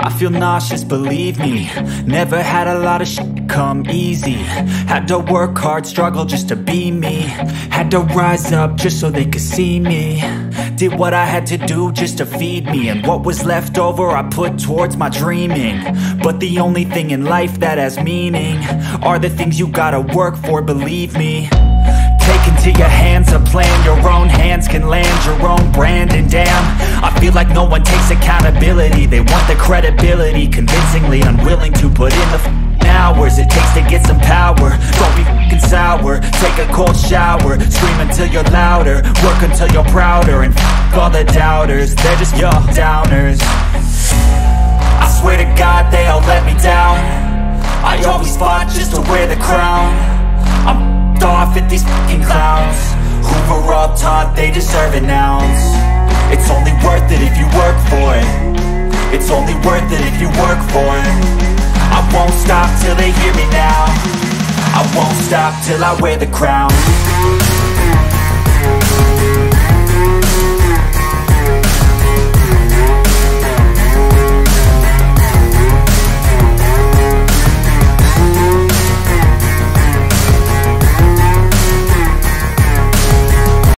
I feel nauseous, believe me. Never had a lot of shit come easy. Had to work hard, struggle just to be me. Had to rise up just so they could see me. Did what I had to do just to feed me. And what was left over I put towards my dreaming. But the only thing in life that has meaning are the things you gotta work for, believe me. Take into your hands a plan. Your own hands can land your own brand. And damn, I feel like no one takes accountability. They want the credibility, convincingly unwilling to put in the hours it takes to get some power. Don't be f***ing sour. Take a cold shower. Scream until you're louder. Work until you're prouder. And f*** all the doubters, they're just your downers. I swear to God they all let me down. I always fought just to wear the crown. I'm off at these fucking clowns who were all taught they deserve an ounce. It's only worth it if you work for it. It's only worth it if you work for it. I won't stop till they hear me now. I won't stop till I wear the crown.